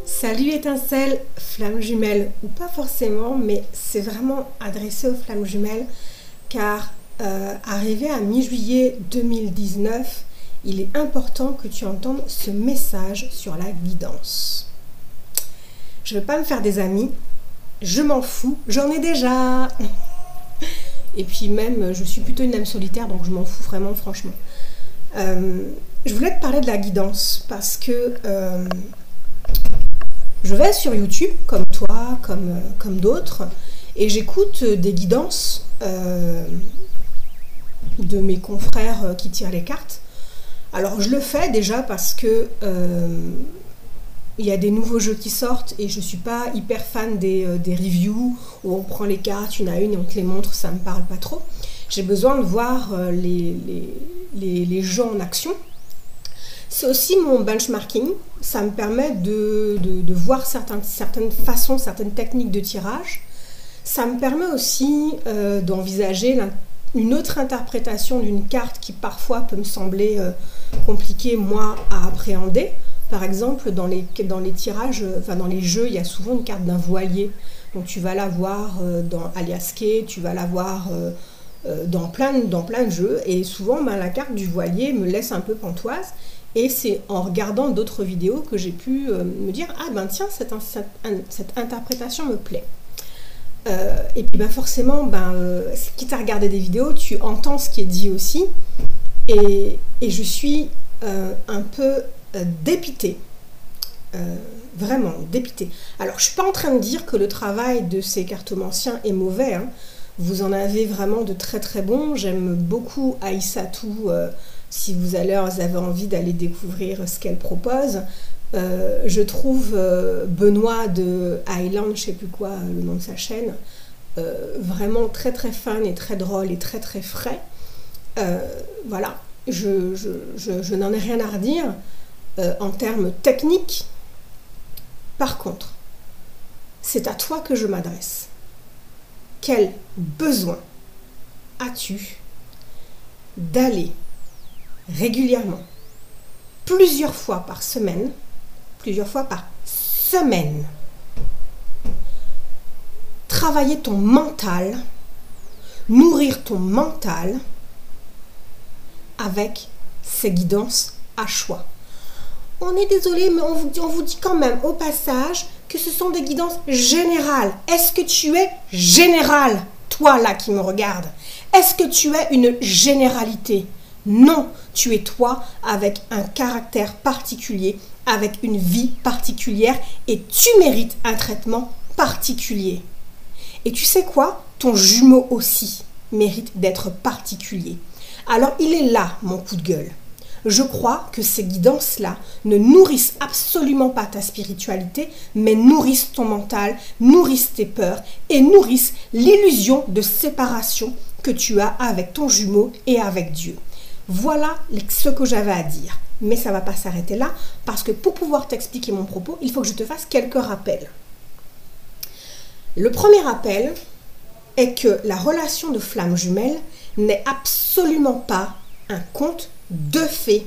Salut étincelle, flamme jumelle, ou pas forcément, mais c'est vraiment adressé aux flammes jumelles, car arrivé à mi-juillet 2019, il est important que tu entendes ce message sur la guidance. Je ne veux pas me faire des amis, je m'en fous, j'en ai déjà. Et puis même, je suis plutôt une âme solitaire, donc je m'en fous vraiment, franchement. Je voulais te parler de la guidance, parce que je vais sur YouTube, comme toi, comme d'autres, et j'écoute des guidances de mes confrères qui tirent les cartes. Alors je le fais déjà parce que il y a des nouveaux jeux qui sortent et je ne suis pas hyper fan des reviews où on prend les cartes une à une et on te les montre, ça ne me parle pas trop. J'ai besoin de voir les jeux en action. C'est aussi mon benchmarking, ça me permet de voir certaines façons, certaines techniques de tirage. Ça me permet aussi d'envisager une autre interprétation d'une carte qui parfois peut me sembler compliquée, moi, à appréhender. Par exemple, dans les tirages, dans les jeux, il y a souvent une carte d'un voilier. Donc tu vas la voir dans Aliasqué, tu vas la voir dans plein de jeux. Et souvent, la carte du voilier me laisse un peu pantoise. Et c'est en regardant d'autres vidéos que j'ai pu me dire « Ah ben tiens, cette interprétation me plaît ». Et puis forcément, quitte à regarder des vidéos, tu entends ce qui est dit aussi. Et je suis un peu dépitée. Vraiment dépitée. Alors, je ne suis pas en train de dire que le travail de ces cartomanciens est mauvais. Hein. Vous en avez vraiment de très très bons. J'aime beaucoup Aïssatou. Si vous avez envie d'aller découvrir ce qu'elle propose. Je trouve Benoît de Highland, je ne sais plus quoi, le nom de sa chaîne, vraiment très très fun et très drôle et très très frais. Voilà, je n'en ai rien à redire en termes techniques. Par contre, c'est à toi que je m'adresse. Quel besoin as-tu d'aller régulièrement, plusieurs fois par semaine, travailler ton mental, nourrir ton mental avec ces guidances à choix. On est désolé, mais on vous dit quand même au passage que ce sont des guidances générales. Est-ce que tu es général, toi là qui me regarde? Est-ce que tu es une généralité? Non, tu es toi avec un caractère particulier, avec une vie particulière et tu mérites un traitement particulier. Et tu sais quoi? Ton jumeau aussi mérite d'être particulier. Alors il est là mon coup de gueule. Je crois que ces guidances-là ne nourrissent absolument pas ta spiritualité, mais nourrissent ton mental, nourrissent tes peurs et nourrissent l'illusion de séparation que tu as avec ton jumeau et avec Dieu. Voilà ce que j'avais à dire. Mais ça ne va pas s'arrêter là, parce que pour pouvoir t'expliquer mon propos, il faut que je te fasse quelques rappels. Le premier rappel est que la relation de flamme jumelle n'est absolument pas un conte de fées.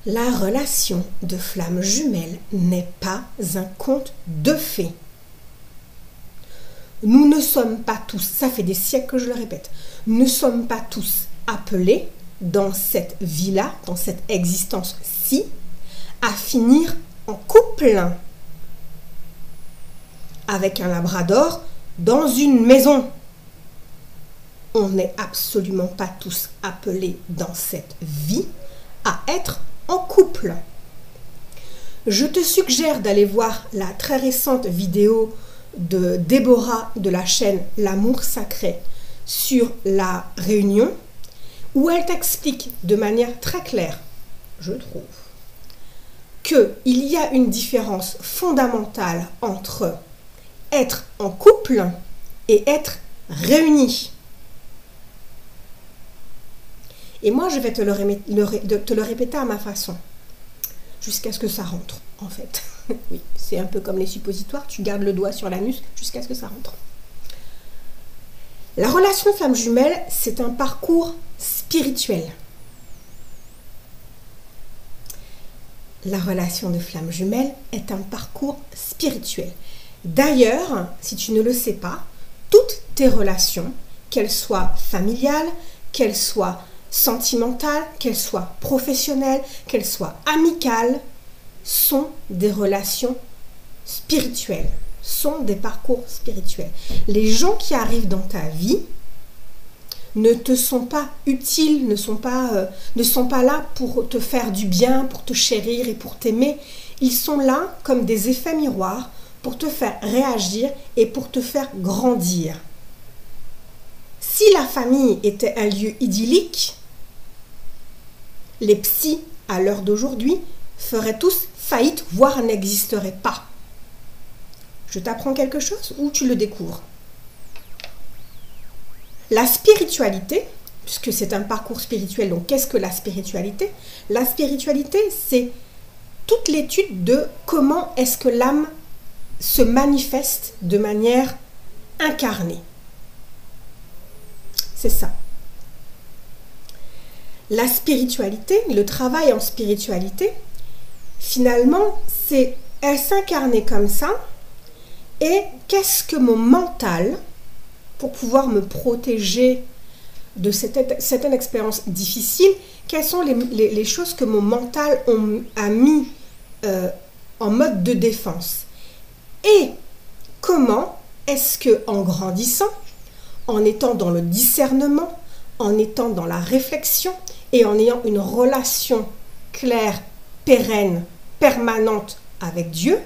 La relation de flamme jumelle n'est pas un conte de fées. Nous ne sommes pas tous, ça fait des siècles que je le répète, nous ne sommes pas tous appelés dans cette vie-là, dans cette existence-ci, à finir en couple avec un labrador dans une maison. On n'est absolument pas tous appelés dans cette vie à être en couple. Je te suggère d'aller voir la très récente vidéo de Déborah de la chaîne L'amour sacré sur la réunion, où elle t'explique de manière très claire, je trouve, qu'il y a une différence fondamentale entre être en couple et être réunis. Et moi, je vais te le répéter à ma façon, jusqu'à ce que ça rentre, en fait. Oui, c'est un peu comme les suppositoires, tu gardes le doigt sur l'anus jusqu'à ce que ça rentre. La relation flamme jumelle, c'est un parcours spirituel. la relation de flamme jumelle est un parcours spirituel. D'ailleurs, si tu ne le sais pas, toutes tes relations, qu'elles soient familiales, qu'elles soient sentimentales, qu'elles soient professionnelles, qu'elles soient amicales, sont des relations spirituelles, sont des parcours spirituels. Les gens qui arrivent dans ta vie ne te sont pas utiles, ne sont pas là pour te faire du bien, pour te chérir et pour t'aimer. Ils sont là comme des effets miroirs pour te faire réagir et pour te faire grandir. Si la famille était un lieu idyllique, les psys, à l'heure d'aujourd'hui, feraient tous faillite, voire n'existeraient pas. Je t'apprends quelque chose ou tu le découvres? La spiritualité, puisque c'est un parcours spirituel, donc qu'est-ce que la spiritualité? La spiritualité, c'est toute l'étude de comment est-ce que l'âme se manifeste de manière incarnée. C'est ça. La spiritualité, le travail en spiritualité, finalement, c'est elle s'incarner comme ça. Et qu'est-ce que mon mental, pour pouvoir me protéger de certaines expériences difficiles, quelles sont les choses que mon mental a mis en mode de défense? Et comment est-ce que, en grandissant, en étant dans le discernement, en étant dans la réflexion et en ayant une relation claire, pérenne, permanente avec Dieu,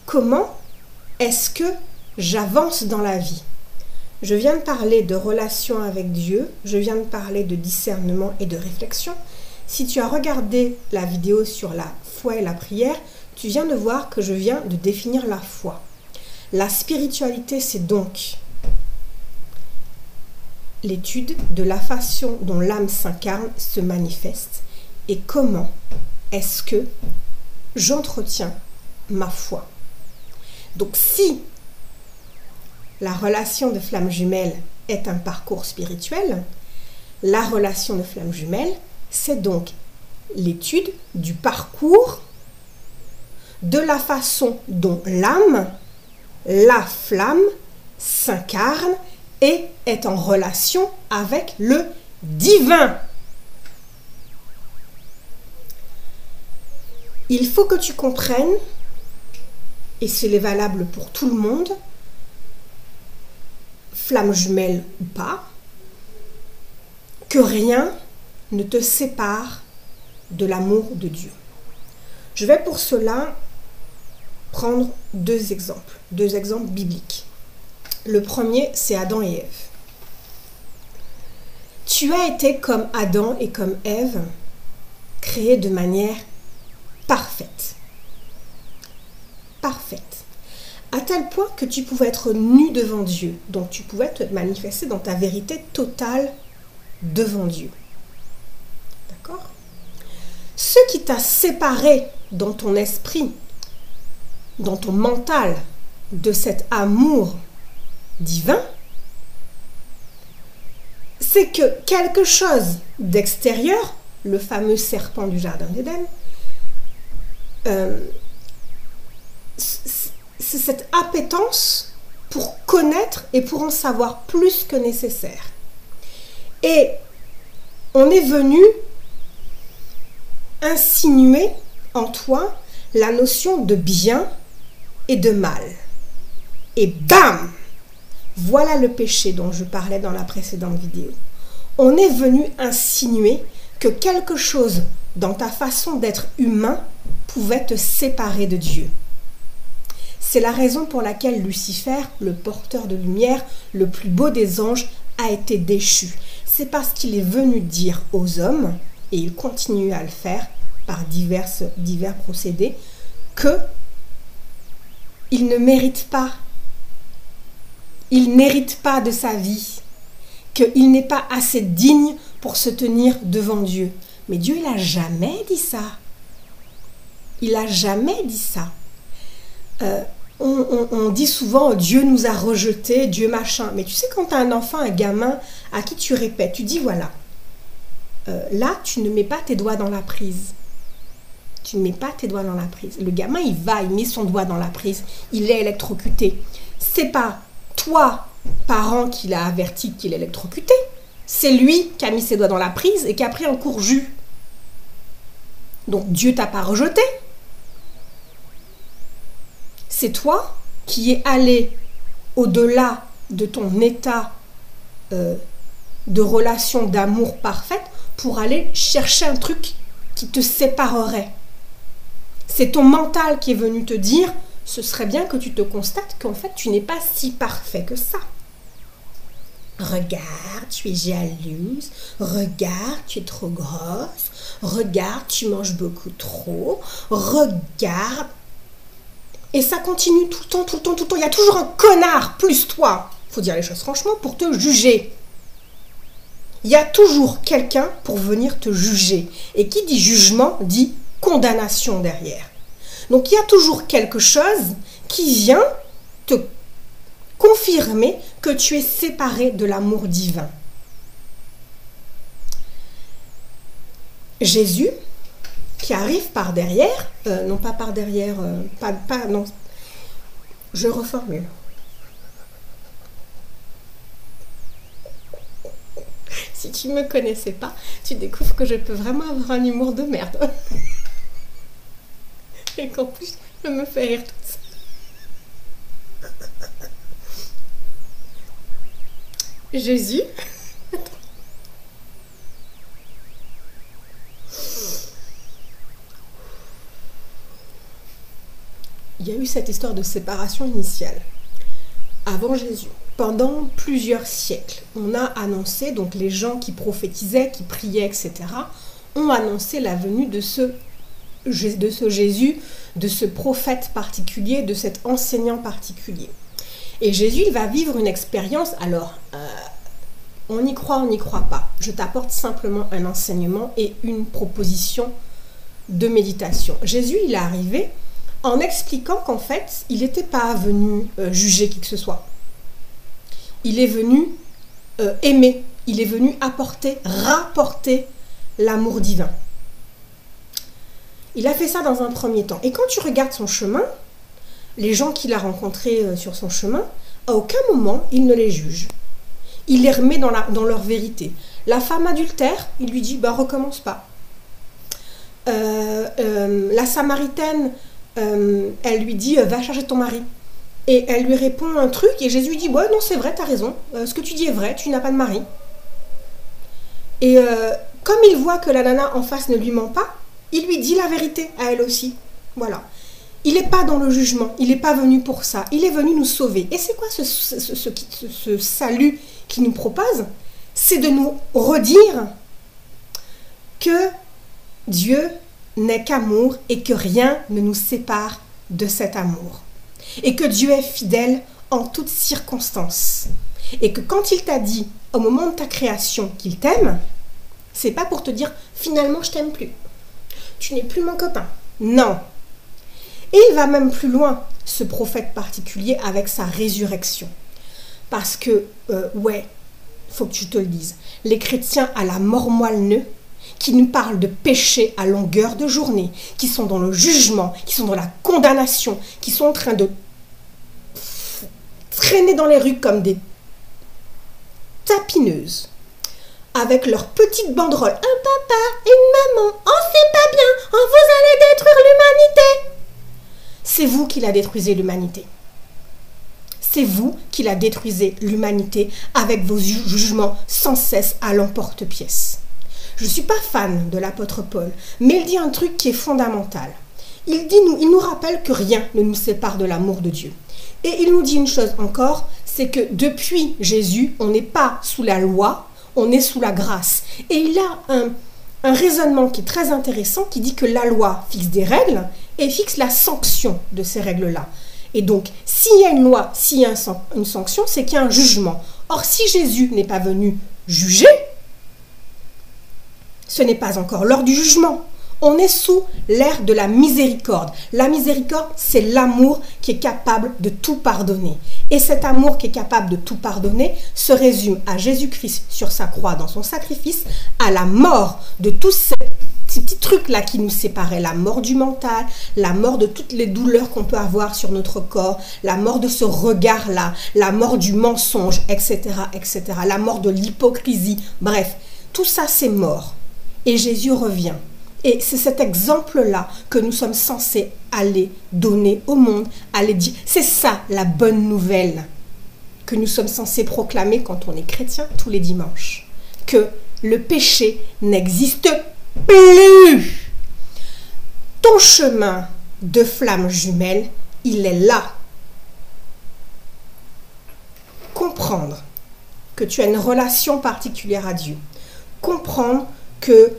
comment est-ce que j'avance dans la vie? Je viens de parler de relation avec Dieu, je viens de parler de discernement et de réflexion. Si tu as regardé la vidéo sur la foi et la prière, tu viens de voir que je viens de définir la foi. La spiritualité, c'est donc l'étude de la façon dont l'âme s'incarne, se manifeste et comment est-ce que j'entretiens ma foi. Donc si la relation de flamme jumelle est un parcours spirituel, la relation de flamme jumelle, c'est donc l'étude du parcours de la façon dont l'âme, la flamme, s'incarne et est en relation avec le divin. Il faut que tu comprennes, et c'est valable pour tout le monde, flamme jumelle ou pas, que rien ne te sépare de l'amour de Dieu. Je vais pour cela prendre deux exemples bibliques. Le premier, c'est Adam et Ève. Tu as été comme Adam et comme Ève, créés de manière parfaite. Parfaite. À tel point que tu pouvais être nu devant Dieu. Donc tu pouvais te manifester dans ta vérité totale devant Dieu. D'accord? Ce qui t'a séparé dans ton esprit, dans ton mental, de cet amour divin, c'est que quelque chose d'extérieur, le fameux serpent du jardin d'Éden, c'est cette appétence pour connaître et pour en savoir plus que nécessaire. Et on est venu insinuer en toi la notion de bien et de mal. Et bam! Voilà le péché dont je parlais dans la précédente vidéo. On est venu insinuer que quelque chose dans ta façon d'être humain pouvait te séparer de Dieu. C'est la raison pour laquelle Lucifer, le porteur de lumière, le plus beau des anges, a été déchu. C'est parce qu'il est venu dire aux hommes, et il continue à le faire par divers procédés, que il ne mérite pas de sa vie, qu'il n'est pas assez digne pour se tenir devant Dieu. Mais Dieu, il n'a jamais dit ça. Il n'a jamais dit ça. On dit souvent Dieu nous a rejetés, Dieu machin. Mais tu sais, quand tu as un enfant, un gamin à qui tu répètes, tu dis voilà, là tu ne mets pas tes doigts dans la prise. Tu ne mets pas tes doigts dans la prise. Le gamin, il met son doigt dans la prise. Il est électrocuté. C'est pas toi, parent, qui l'a averti qu'il est électrocuté. C'est lui qui a mis ses doigts dans la prise et qui a pris un court jus. Donc Dieu t'a pas rejeté. C'est toi qui es allé au-delà de ton état de relation d'amour parfaite pour aller chercher un truc qui te séparerait. C'est ton mental qui est venu te dire, ce serait bien que tu te constates qu'en fait, tu n'es pas si parfait que ça. Regarde, tu es jalouse. Regarde, tu es trop grosse. Regarde, tu manges beaucoup trop. Regarde. Et ça continue tout le temps, tout le temps, tout le temps. Il y a toujours un connard plus toi, faut dire les choses franchement, pour te juger. Il y a toujours quelqu'un pour venir te juger. Et qui dit jugement, dit condamnation derrière. Donc il y a toujours quelque chose qui vient te confirmer que tu es séparé de l'amour divin. Jésus, qui arrive par derrière, non pas par derrière, non, je reformule. Si tu ne me connaissais pas, tu découvres que je peux vraiment avoir un humour de merde. Et qu'en plus, je me fais rire toute seule. Jésus. Il y a eu cette histoire de séparation initiale. Avant Jésus, pendant plusieurs siècles, on a annoncé, donc les gens qui prophétisaient, qui priaient, etc., ont annoncé la venue de ce Jésus, de ce prophète particulier, de cet enseignant particulier. Et Jésus, il va vivre une expérience, alors, on y croit, on n'y croit pas. Je t'apporte simplement un enseignement et une proposition de méditation. Jésus, il est arrivé en expliquant qu'en fait, il n'était pas venu juger qui que ce soit. Il est venu aimer, il est venu rapporter l'amour divin. Il a fait ça dans un premier temps. Et quand tu regardes son chemin, les gens qu'il a rencontrés sur son chemin, à aucun moment, il ne les juge. Il les remet dans leur vérité. La femme adultère, il lui dit, bah recommence pas. La Samaritaine, elle lui dit, va chercher ton mari. Et elle lui répond un truc, et Jésus lui dit, ouais, non, c'est vrai, t'as raison. Ce que tu dis est vrai, tu n'as pas de mari. Et comme il voit que la nana en face ne lui ment pas, il lui dit la vérité à elle aussi. Voilà. Il n'est pas dans le jugement. Il n'est pas venu pour ça. Il est venu nous sauver. Et c'est quoi ce salut qu'il nous propose? C'est de nous redire que Dieu n'est qu'amour et que rien ne nous sépare de cet amour. Et que Dieu est fidèle en toutes circonstances. Et que quand il t'a dit au moment de ta création qu'il t'aime, c'est pas pour te dire finalement je t'aime plus. Tu n'es plus mon copain. Non. Et il va même plus loin, ce prophète particulier, avec sa résurrection. Parce que, ouais, il faut que tu te le dises, les chrétiens à la mort moelle-neu, qui nous parlent de péché à longueur de journée, qui sont dans le jugement, qui sont dans la condamnation, qui sont en train de traîner dans les rues comme des tapineuses, avec leurs petites banderoles. Un papa, une maman, oh c'est pas bien, oh vous allez détruire l'humanité. C'est vous qui la détruisez l'humanité. C'est vous qui la détruisez l'humanité avec vos jugements sans cesse à l'emporte-pièce. Je ne suis pas fan de l'apôtre Paul, mais il dit un truc qui est fondamental. Il nous rappelle que rien ne nous sépare de l'amour de Dieu. Et il nous dit une chose encore, c'est que depuis Jésus, on n'est pas sous la loi, on est sous la grâce. Et il a un raisonnement qui est très intéressant, qui dit que la loi fixe des règles et fixe la sanction de ces règles-là. Et donc, s'il y a une loi, s'il y a une sanction, c'est qu'il y a un jugement. Or, si Jésus n'est pas venu juger, ce n'est pas encore l'heure du jugement. On est sous l'ère de la miséricorde. La miséricorde, c'est l'amour qui est capable de tout pardonner. Et cet amour qui est capable de tout pardonner se résume à Jésus-Christ sur sa croix, dans son sacrifice, à la mort de tous ces ces petits trucs-là qui nous séparaient, la mort du mental, la mort de toutes les douleurs qu'on peut avoir sur notre corps, la mort de ce regard-là, la mort du mensonge, etc., etc., la mort de l'hypocrisie, bref, tout ça c'est mort. Et Jésus revient. Et c'est cet exemple-là que nous sommes censés aller donner au monde, aller dire. C'est ça la bonne nouvelle que nous sommes censés proclamer quand on est chrétien tous les dimanches. Que le péché n'existe plus. Ton chemin de flamme jumelle, il est là. Comprendre que tu as une relation particulière à Dieu. Comprendre que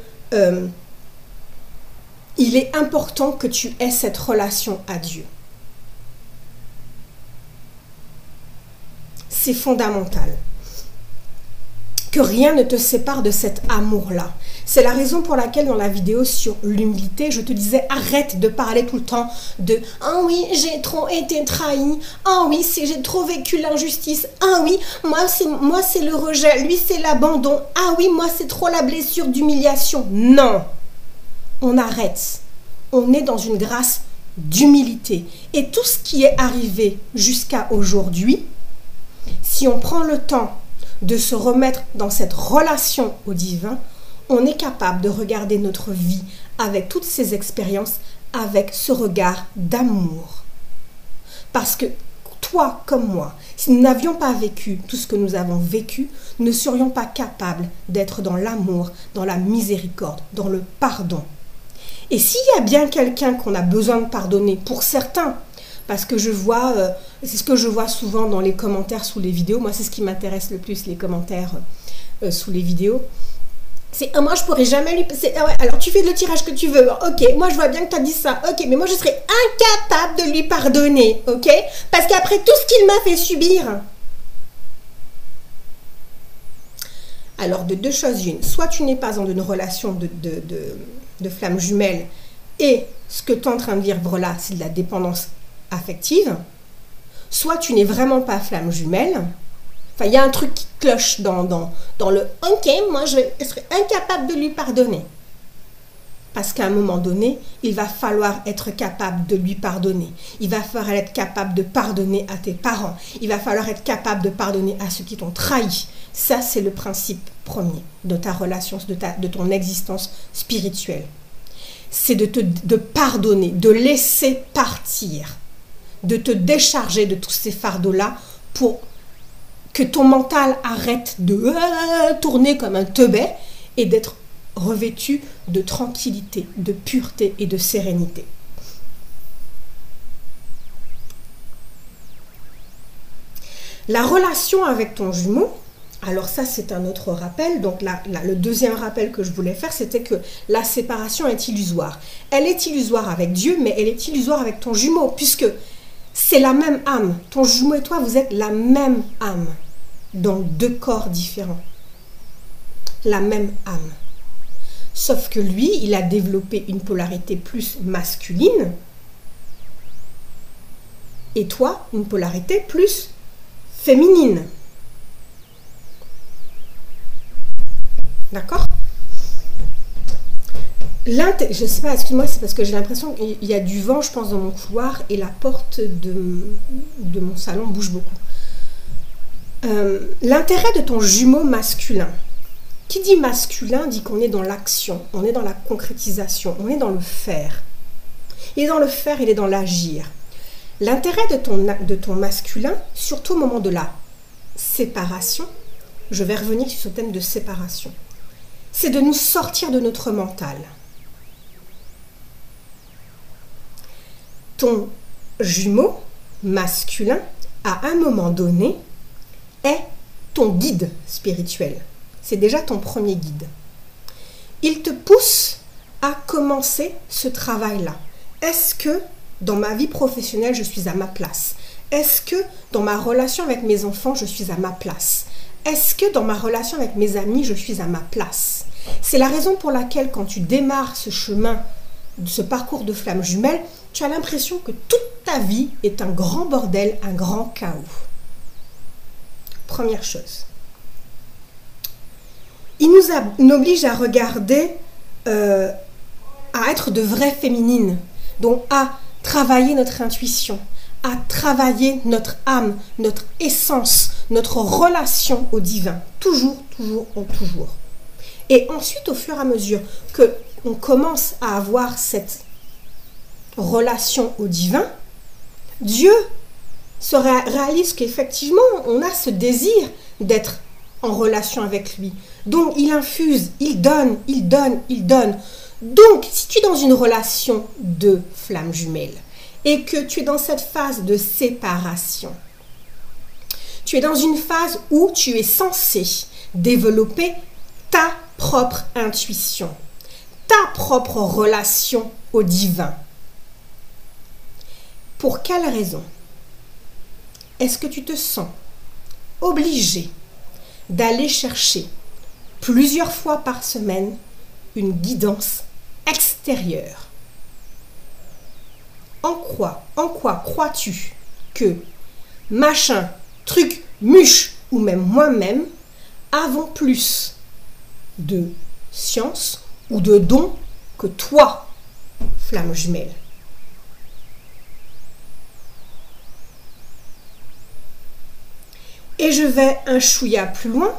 il est important que tu aies cette relation à Dieu. C'est fondamental. Que rien ne te sépare de cet amour-là. C'est la raison pour laquelle dans la vidéo sur l'humilité, je te disais arrête de parler tout le temps de « Ah oui, j'ai trop été trahi. Ah oui, j'ai trop vécu l'injustice. Ah oui, moi c'est le rejet. Lui, c'est l'abandon. Ah oui, moi, c'est trop la blessure d'humiliation. » Non, on arrête. On est dans une grâce d'humilité. Et tout ce qui est arrivé jusqu'à aujourd'hui, si on prend le temps de se remettre dans cette relation au divin, on est capable de regarder notre vie avec toutes ces expériences, avec ce regard d'amour. Parce que toi comme moi, si nous n'avions pas vécu tout ce que nous avons vécu, nous ne serions pas capables d'être dans l'amour, dans la miséricorde, dans le pardon. Et s'il y a bien quelqu'un qu'on a besoin de pardonner, pour certains, parce que je vois, c'est ce que je vois souvent dans les commentaires sous les vidéos, moi c'est ce qui m'intéresse le plus, les commentaires sous les vidéos, c'est moi je pourrais jamais lui... Ah ouais, alors tu fais le tirage que tu veux, ok, moi je vois bien que tu as dit ça, ok, mais moi je serais incapable de lui pardonner, ok, parce qu'après tout ce qu'il m'a fait subir. Alors de deux choses une, soit tu n'es pas dans une relation de flamme jumelle et ce que tu es en train de vivre là, c'est de la dépendance affective, soit tu n'es vraiment pas flamme jumelle. Enfin, il y a un truc qui cloche dans le « Ok, moi, je serais incapable de lui pardonner. » Parce qu'à un moment donné, il va falloir être capable de lui pardonner. Il va falloir être capable de pardonner à tes parents. Il va falloir être capable de pardonner à ceux qui t'ont trahi. Ça, c'est le principe premier de ta relation, de ton existence spirituelle. C'est de pardonner, de laisser partir, de te décharger de tous ces fardeaux-là pour que ton mental arrête de tourner comme un teubé et d'être revêtu de tranquillité, de pureté et de sérénité. La relation avec ton jumeau, alors ça c'est un autre rappel, donc le deuxième rappel que je voulais faire, c'était que la séparation est illusoire. Elle est illusoire avec Dieu, mais elle est illusoire avec ton jumeau, puisque c'est la même âme. Ton jumeau et toi, vous êtes la même âme, dans deux corps différents. La même âme. Sauf que lui, il a développé une polarité plus masculine, et toi, une polarité plus féminine. D'accord? Je sais pas, excuse-moi, c'est parce que j'ai l'impression qu'il y a du vent, je pense, dans mon couloir, et la porte de mon salon bouge beaucoup. L'intérêt de ton jumeau masculin. Qui dit masculin dit qu'on est dans l'action, on est dans la concrétisation, on est dans le faire. Il est dans le faire, il est dans l'agir. L'intérêt de ton masculin, surtout au moment de la séparation, je vais revenir sur ce thème de séparation, c'est de nous sortir de notre mental. Ton jumeau masculin, à un moment donné, est ton guide spirituel. C'est déjà ton premier guide. Il te pousse à commencer ce travail-là. Est-ce que dans ma vie professionnelle, je suis à ma place? Est-ce que dans ma relation avec mes enfants, je suis à ma place? Est-ce que dans ma relation avec mes amis, je suis à ma place? C'est la raison pour laquelle quand tu démarres ce chemin, ce parcours de flamme jumelle, tu as l'impression que toute ta vie est un grand bordel, un grand chaos. Première chose. Il nous oblige à regarder à être de vraies féminines, donc à travailler notre intuition, à travailler notre âme, notre essence, notre relation au divin, toujours, toujours, toujours. Et ensuite, au fur et à mesure que on commence à avoir cette relation au divin, Dieu se réalise qu'effectivement, on a ce désir d'être en relation avec lui. Donc, il infuse, il donne, il donne, il donne. Donc, si tu es dans une relation de flamme jumelle et que tu es dans cette phase de séparation, tu es dans une phase où tu es censé développer ta propre intuition, ta propre relation au divin. Pour quelle raison est-ce que tu te sens obligé d'aller chercher plusieurs fois par semaine une guidance extérieure? En quoi crois-tu que machin, truc, muche ou même moi-même avons plus de science ou de dons que toi, flamme jumelle? Et je vais un chouïa plus loin.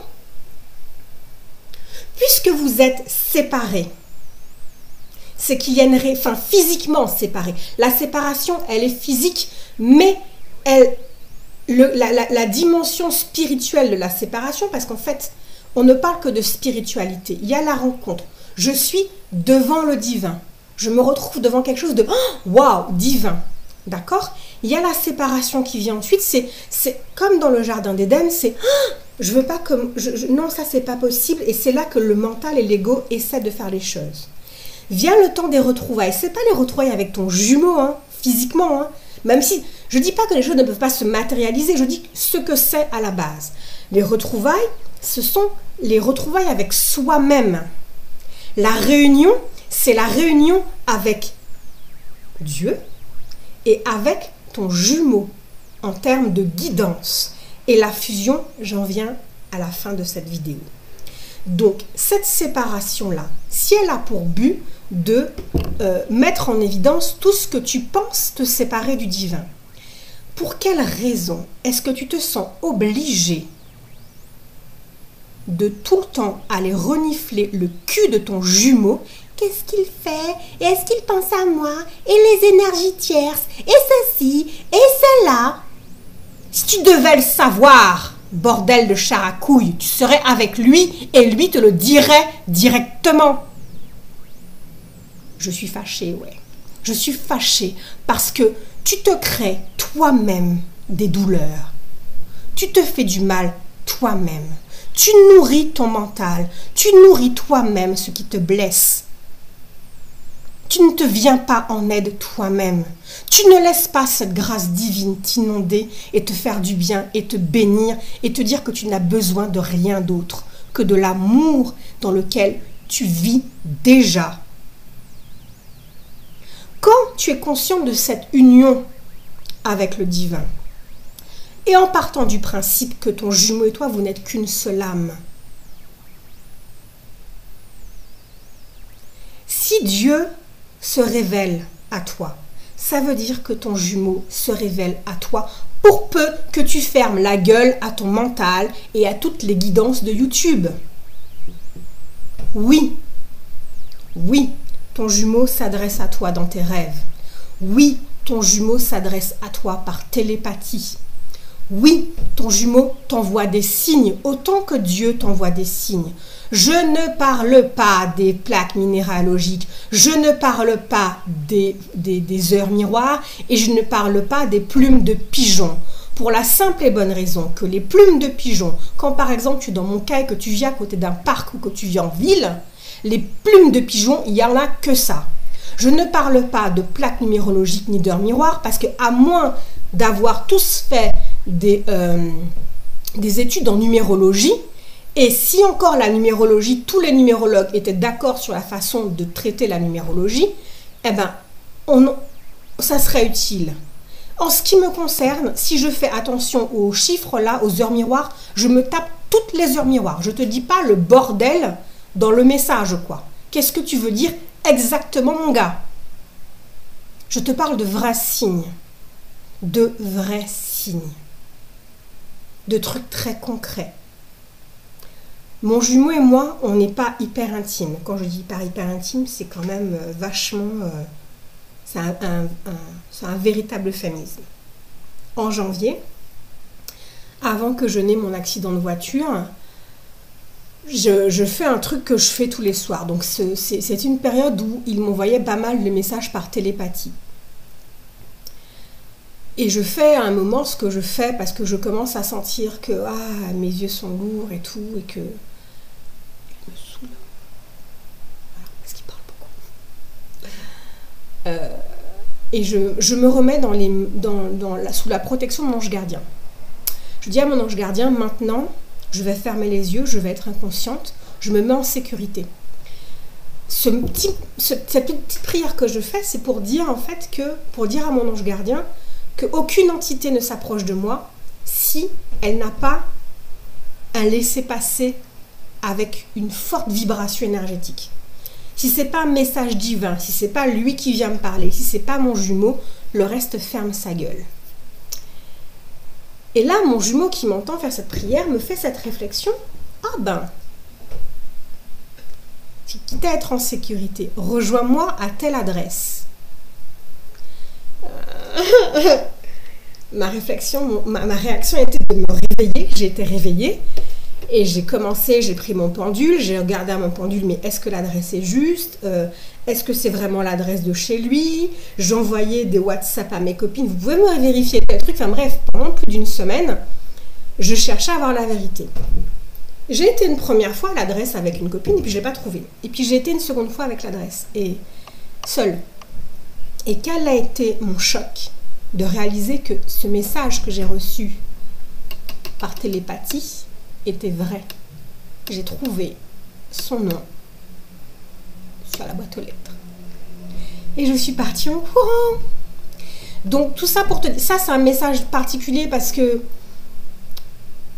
Puisque vous êtes séparés, c'est qu'il y a physiquement séparés. La séparation, elle est physique, mais la dimension spirituelle de la séparation, parce qu'en fait, on ne parle que de spiritualité. Il y a la rencontre. Je suis devant le divin. Je me retrouve devant quelque chose de waouh, divin. D'accord? Il y a la séparation qui vient ensuite. C'est comme dans le jardin d'Éden, c'est je veux pas comme non, ça c'est pas possible, et c'est là que le mental et l'ego essaient de faire les choses. Vient le temps des retrouvailles. C'est pas les retrouvailles avec ton jumeau, hein, physiquement, hein. Même si je dis pas que les choses ne peuvent pas se matérialiser, je dis ce que c'est à la base. Les retrouvailles, ce sont les retrouvailles avec soi-même. La réunion, c'est la réunion avec Dieu et avec ton jumeau en termes de guidance. Et la fusion, j'en viens à la fin de cette vidéo. Donc, cette séparation-là, si elle a pour but de mettre en évidence tout ce que tu penses te séparer du divin, pour quelle raison est-ce que tu te sens obligé de tout le temps aller renifler le cul de ton jumeau? Qu'est-ce qu'il fait? Et est-ce qu'il pense à moi? Et les énergies tierces? Et ceci? Et cela? Si tu devais le savoir, bordel de char à couilles, tu serais avec lui et lui te le dirait directement. Je suis fâchée, ouais. Je suis fâchée parce que tu te crées toi-même des douleurs. Tu te fais du mal toi-même. Tu nourris ton mental. Tu nourris toi-même ce qui te blesse. Tu ne te viens pas en aide toi-même. Tu ne laisses pas cette grâce divine t'inonder et te faire du bien et te bénir et te dire que tu n'as besoin de rien d'autre que de l'amour dans lequel tu vis déjà. Quand tu es conscient de cette union avec le divin, et en partant du principe que ton jumeau et toi, vous n'êtes qu'une seule âme, si Dieu se révèle à toi, ça veut dire que ton jumeau se révèle à toi pour peu que tu fermes la gueule à ton mental et à toutes les guidances de YouTube. Oui, ton jumeau s'adresse à toi dans tes rêves. Oui, ton jumeau s'adresse à toi par télépathie. Oui, ton jumeau t'envoie des signes autant que Dieu t'envoie des signes. Je ne parle pas des plaques minéralogiques, je ne parle pas des heures miroirs et je ne parle pas des plumes de pigeons. Pour la simple et bonne raison que les plumes de pigeons, quand par exemple tu es dans mon cas et que tu vis à côté d'un parc ou que tu vis en ville, les plumes de pigeons, il n'y en a que ça. Je ne parle pas de plaques numérologiques ni d'heures miroirs parce que à moins d'avoir tous fait des études en numérologie, et si encore la numérologie, tous les numérologues étaient d'accord sur la façon de traiter la numérologie, eh ben, ça serait utile. En ce qui me concerne, si je fais attention aux chiffres là, aux heures miroirs, je me tape toutes les heures miroirs. Je te dis pas le bordel dans le message, quoi. Qu'est-ce que tu veux dire Exactement, mon gars. Je te parle de vrais signes. De vrais signes. De trucs très concrets. Mon jumeau et moi, on n'est pas hyper intimes. Quand je dis hyper intime, c'est quand même vachement... c'est un véritable féminisme. En janvier, avant que je n'aie mon accident de voiture, je fais un truc que je fais tous les soirs. Donc c'est une période où il m'envoyait pas mal de messages par télépathie. Et je fais à un moment ce que je fais parce que je commence à sentir que mes yeux sont lourds et tout, et que... Il me saoule. Voilà, parce qu'il parle beaucoup. Et je me remets sous la protection de mon ange gardien. Je dis à mon ange gardien, maintenant, je vais fermer les yeux, je vais être inconsciente, je me mets en sécurité. Cette petite prière que je fais, c'est pour dire à mon ange gardien qu'aucune entité ne s'approche de moi si elle n'a pas un laissez-passer avec une forte vibration énergétique. Si c'est pas un message divin, si c'est pas lui qui vient me parler, si c'est pas mon jumeau, le reste ferme sa gueule. Et là, mon jumeau qui m'entend faire cette prière me fait cette réflexion. Quitte à être en sécurité, rejoins-moi à telle adresse. Ma réaction était de me réveiller. J'ai été réveillée et j'ai pris mon pendule, j'ai regardé à mon pendule, mais est-ce que l'adresse est juste? Est-ce que c'est vraiment l'adresse de chez lui? J'envoyais des WhatsApp à mes copines, vous pouvez me vérifier tel truc. Enfin bref, pendant plus d'une semaine, je cherchais à avoir la vérité. J'ai été une première fois à l'adresse avec une copine et puis je ne l'ai pas trouvée. Et puis j'ai été une seconde fois avec l'adresse, et seule. Et quel a été mon choc de réaliser que ce message que j'ai reçu par télépathie était vrai. J'ai trouvé son nom sur la boîte aux lettres. Et je suis partie en courant. Donc tout ça pour te dire, ça c'est un message particulier parce que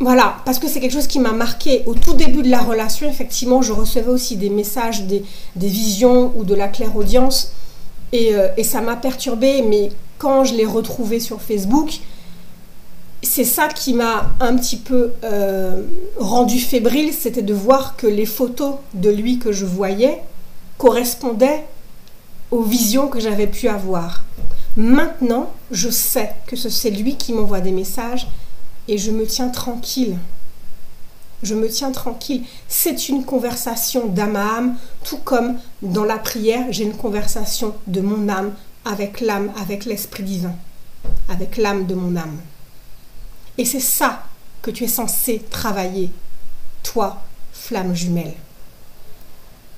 c'est quelque chose qui m'a marqué. Au tout début de la relation, effectivement, je recevais aussi des messages, des visions ou de la clairaudience et ça m'a perturbée, mais quand je l'ai retrouvé sur Facebook, c'est ça qui m'a un petit peu rendu fébrile, c'était de voir que les photos de lui que je voyais correspondaient aux visions que j'avais pu avoir. Maintenant, je sais que c'est lui qui m'envoie des messages et je me tiens tranquille. Je me tiens tranquille. C'est une conversation d'âme à âme, tout comme dans la prière, j'ai une conversation de mon âme avec l'âme, avec l'esprit divin, avec l'âme de mon âme. Et c'est ça que tu es censé travailler, toi, flamme jumelle.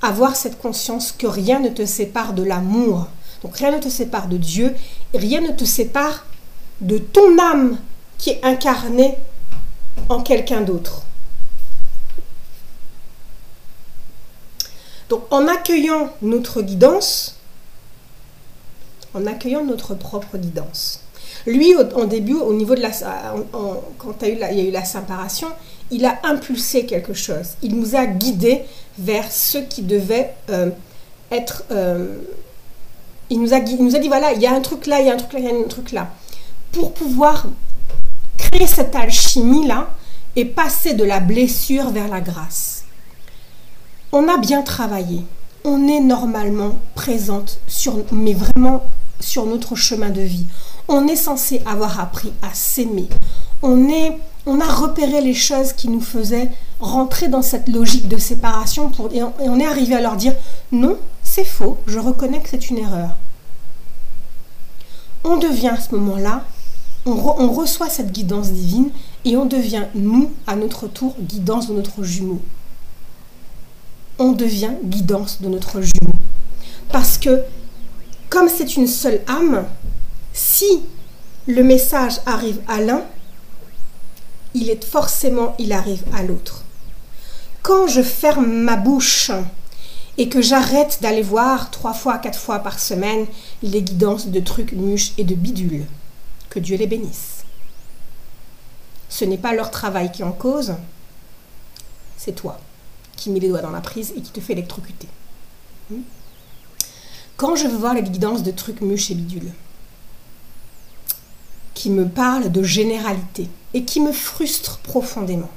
Avoir cette conscience que rien ne te sépare de l'amour. Donc rien ne te sépare de Dieu, et rien ne te sépare de ton âme qui est incarnée en quelqu'un d'autre. Donc en accueillant notre guidance, en accueillant notre propre guidance. Lui, en début, au niveau de quand il y a eu la séparation, il a impulsé quelque chose. Il nous a guidés vers ce qui devait être... il nous a dit, voilà, il y a un truc là, il y a un truc là, il y a un truc là. Pour pouvoir créer cette alchimie-là et passer de la blessure vers la grâce. On a bien travaillé. On est normalement présente, mais vraiment sur notre chemin de vie. On est censé avoir appris à s'aimer. On a repéré les choses qui nous faisaient rentrer dans cette logique de séparation et on est arrivé à leur dire non, c'est faux, je reconnais que c'est une erreur. On devient à ce moment-là, on reçoit cette guidance divine et on devient, nous, à notre tour, guidance de notre jumeau. On devient guidance de notre jumeau. Parce que, comme c'est une seule âme, si le message arrive à l'un, il arrive à l'autre. Quand je ferme ma bouche et que j'arrête d'aller voir 3 fois, 4 fois par semaine les guidances de trucs, muches et de bidules, que Dieu les bénisse. Ce n'est pas leur travail qui est en cause, c'est toi qui mets les doigts dans la prise et qui te fait électrocuter. Quand je veux voir les guidances de trucs mûches et bidules, qui me parlent de généralité et qui me frustrent profondément,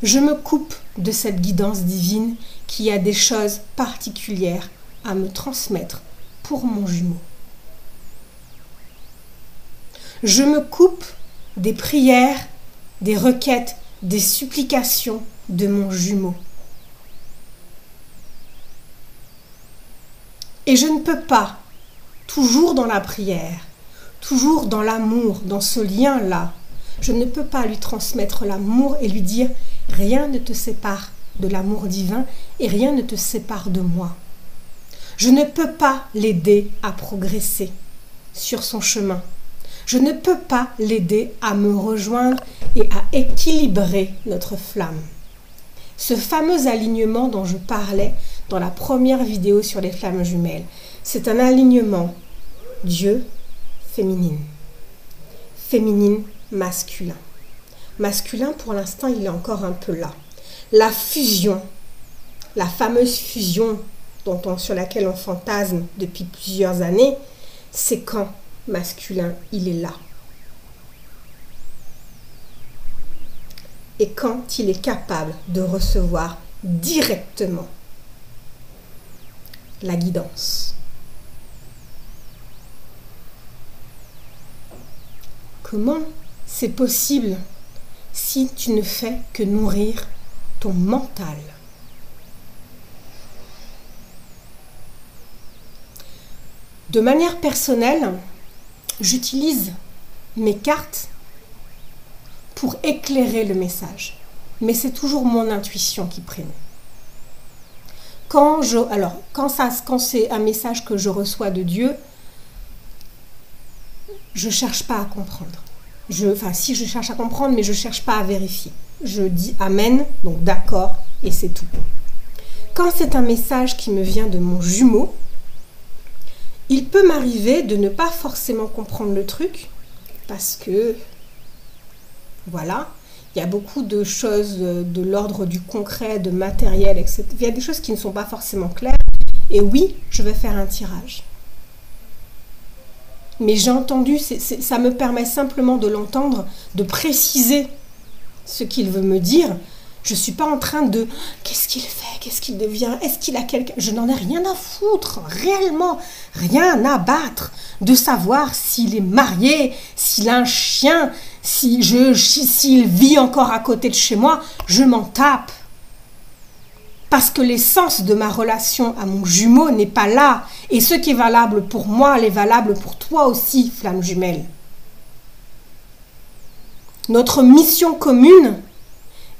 je me coupe de cette guidance divine qui a des choses particulières à me transmettre pour mon jumeau. Je me coupe des prières, des requêtes, des supplications de mon jumeau. Et je ne peux pas, toujours dans la prière, toujours dans l'amour, dans ce lien-là, je ne peux pas lui transmettre l'amour et lui dire « rien ne te sépare de l'amour divin et rien ne te sépare de moi ». Je ne peux pas l'aider à progresser sur son chemin. Je ne peux pas l'aider à me rejoindre et à équilibrer notre flamme. Ce fameux alignement dont je parlais dans la première vidéo sur les flammes jumelles, c'est un alignement Dieu, féminine. Féminine, masculin. Masculin, pour l'instant, il est encore un peu là. La fusion, la fameuse fusion sur laquelle on fantasme depuis plusieurs années, c'est quand masculin, il est là. Et quand il est capable de recevoir directement la guidance. Comment c'est possible si tu ne fais que nourrir ton mental? De manière personnelle, j'utilise mes cartes pour éclairer le message. Mais c'est toujours mon intuition qui prime. Quand c'est un message que je reçois de Dieu, je ne cherche pas à comprendre. Si, je cherche à comprendre, mais je ne cherche pas à vérifier. Je dis Amen, donc d'accord, et c'est tout. Quand c'est un message qui me vient de mon jumeau, il peut m'arriver de ne pas forcément comprendre le truc, parce que, voilà, il y a beaucoup de choses de l'ordre du concret, de matériel, etc. Il y a des choses qui ne sont pas forcément claires, et oui, je vais faire un tirage. Mais j'ai entendu, ça me permet simplement de l'entendre, de préciser ce qu'il veut me dire. Je ne suis pas en train de... Qu'est-ce qu'il fait? Qu'est-ce qu'il devient? Est-ce qu'il a quelqu'un? Je n'en ai rien à foutre, réellement, rien à battre de savoir s'il est marié, s'il a un chien, s'il vit encore à côté de chez moi. Je m'en tape. Parce que l'essence de ma relation à mon jumeau n'est pas là. Et ce qui est valable pour moi, est valable pour toi aussi, flamme jumelle. Notre mission commune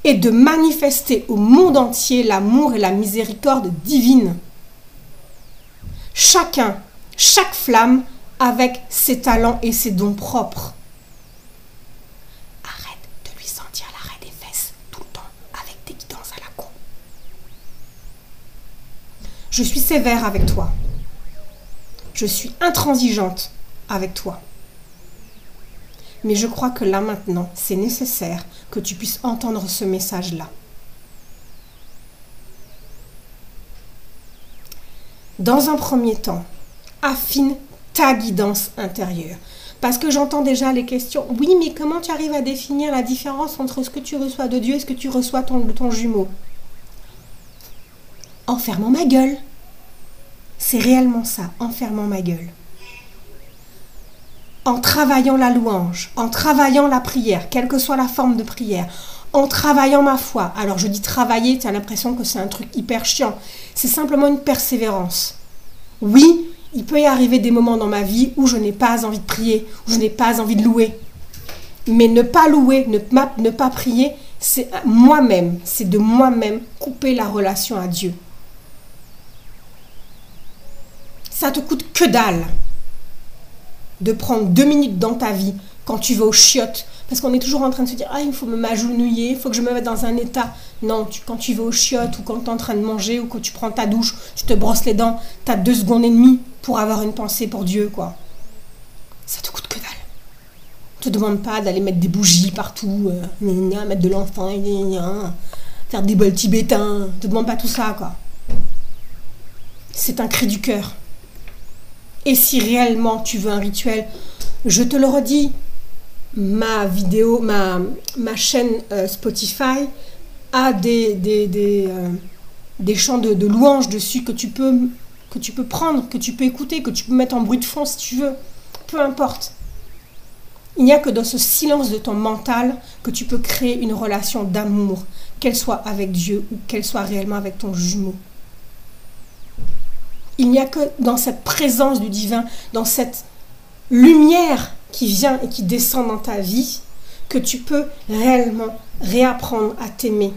est de manifester au monde entier l'amour et la miséricorde divine. Chacun, chaque flamme, avec ses talents et ses dons propres. Arrête de lui sentir l'arrêt des fesses tout le temps avec des guidances à la con. Je suis sévère avec toi. Je suis intransigeante avec toi. Mais je crois que là maintenant, c'est nécessaire que tu puisses entendre ce message-là. Dans un premier temps, affine ta guidance intérieure. Parce que j'entends déjà les questions. Oui, mais comment tu arrives à définir la différence entre ce que tu reçois de Dieu et ce que tu reçois de ton jumeau? En fermant ma gueule. C'est réellement ça, en fermant ma gueule. En travaillant la louange, en travaillant la prière, quelle que soit la forme de prière, en travaillant ma foi. Alors je dis travailler, tu as l'impression que c'est un truc hyper chiant. C'est simplement une persévérance. Oui, il peut y arriver des moments dans ma vie où je n'ai pas envie de prier, où je n'ai pas envie de louer. Mais ne pas louer, ne pas prier, c'est moi-même, c'est de moi-même couper la relation à Dieu. Ça te coûte que dalle de prendre 2 minutes dans ta vie quand tu vas aux chiottes, parce qu'on est toujours en train de se dire « Ah, il faut me m'agenouiller, il faut que je me mette dans un état. » Non, quand tu vas aux chiottes ou quand tu es en train de manger ou que tu prends ta douche, tu te brosses les dents, tu as 2 secondes et demie pour avoir une pensée pour Dieu, quoi. Ça te coûte que dalle. On te demande pas d'aller mettre des bougies partout, mettre de l'enfant, faire des bols tibétains. On te demande pas tout ça, quoi. C'est un cri du cœur. Et si réellement tu veux un rituel, je te le redis, ma vidéo, ma chaîne Spotify a des chants de louanges dessus que tu peux prendre, que tu peux écouter, que tu peux mettre en bruit de fond si tu veux. Peu importe. Il n'y a que dans ce silence de ton mental que tu peux créer une relation d'amour, qu'elle soit avec Dieu ou qu'elle soit réellement avec ton jumeau. Il n'y a que dans cette présence du divin, dans cette lumière qui vient et qui descend dans ta vie, que tu peux réellement réapprendre à t'aimer.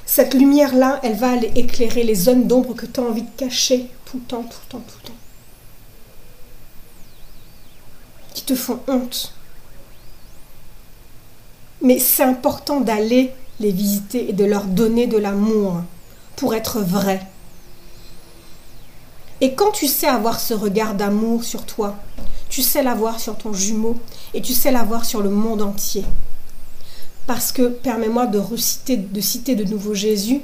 Cette lumière-là, elle va aller éclairer les zones d'ombre que tu as envie de cacher tout le temps, tout le temps, tout le temps. Qui te font honte. Mais c'est important d'aller les visiter et de leur donner de l'amour pour être vrai. Et quand tu sais avoir ce regard d'amour sur toi, tu sais l'avoir sur ton jumeau et tu sais l'avoir sur le monde entier. Parce que, permets-moi de citer de nouveau Jésus,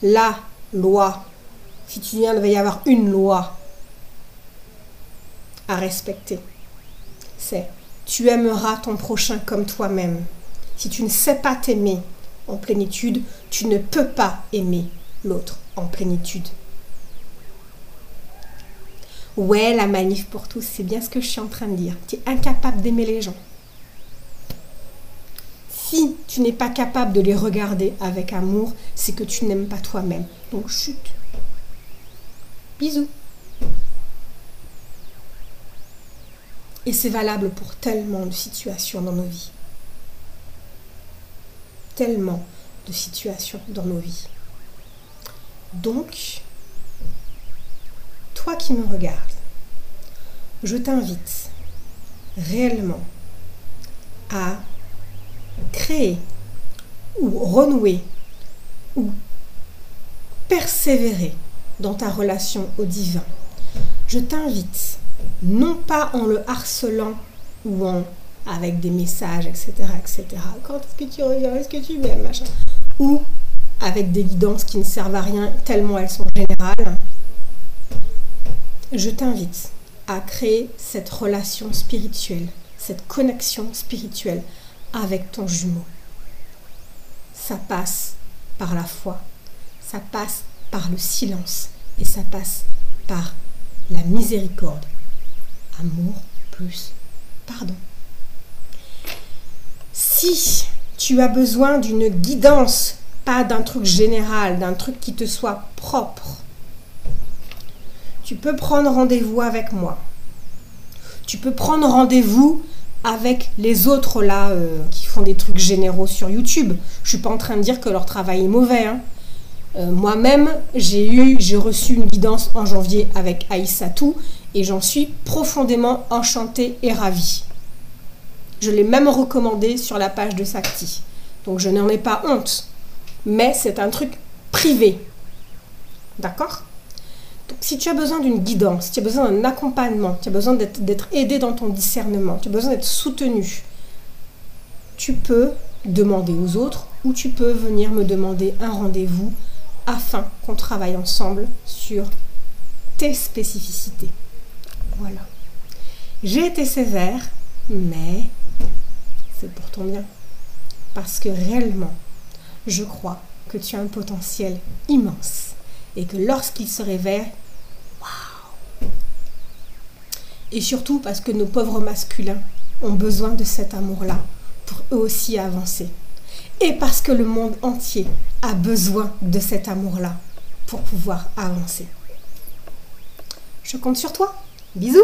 la loi, si tu viens, il va y avoir une loi à respecter. C'est tu aimeras ton prochain comme toi-même. Si tu ne sais pas t'aimer en plénitude, tu ne peux pas aimer l'autre en plénitude. Ouais, la manif pour tous, c'est bien ce que je suis en train de dire. Tu es incapable d'aimer les gens. Si tu n'es pas capable de les regarder avec amour, c'est que tu n'aimes pas toi-même. Donc chut. Bisous. Et c'est valable pour tellement de situations dans nos vies. Tellement de situations dans nos vies. Donc, toi qui me regardes, je t'invite réellement à créer ou renouer ou persévérer dans ta relation au divin. Je t'invite, non pas en le harcelant ou avec des messages, etc., etc. Quand est-ce que tu reviens? Est-ce que tu m'aimes, machin? Ou avec des guidances qui ne servent à rien tellement elles sont générales. Je t'invite à créer cette relation spirituelle, cette connexion spirituelle avec ton jumeau. Ça passe par la foi, ça passe par le silence et ça passe par la miséricorde. Amour plus pardon. Si tu as besoin d'une guidance, pas d'un truc général, d'un truc qui te soit propre, tu peux prendre rendez-vous avec moi. Tu peux prendre rendez-vous avec les autres là qui font des trucs généraux sur YouTube. Je suis pas en train de dire que leur travail est mauvais. Hein. Moi-même, j'ai reçu une guidance en janvier avec Aïssatou et j'en suis profondément enchantée et ravie. Je l'ai même recommandé sur la page de Sakti. Donc je n'en ai pas honte. Mais c'est un truc privé. D'accord ? Donc si tu as besoin d'une guidance, si tu as besoin d'un accompagnement, tu as besoin d'être aidé dans ton discernement, tu as besoin d'être soutenu, tu peux demander aux autres ou tu peux venir me demander un rendez-vous afin qu'on travaille ensemble sur tes spécificités. Voilà. J'ai été sévère, mais c'est pour ton bien. Parce que réellement, je crois que tu as un potentiel immense et que lorsqu'il se réveille, waouh! Et surtout parce que nos pauvres masculins ont besoin de cet amour-là pour eux aussi avancer. Et parce que le monde entier a besoin de cet amour-là pour pouvoir avancer. Je compte sur toi. Bisous!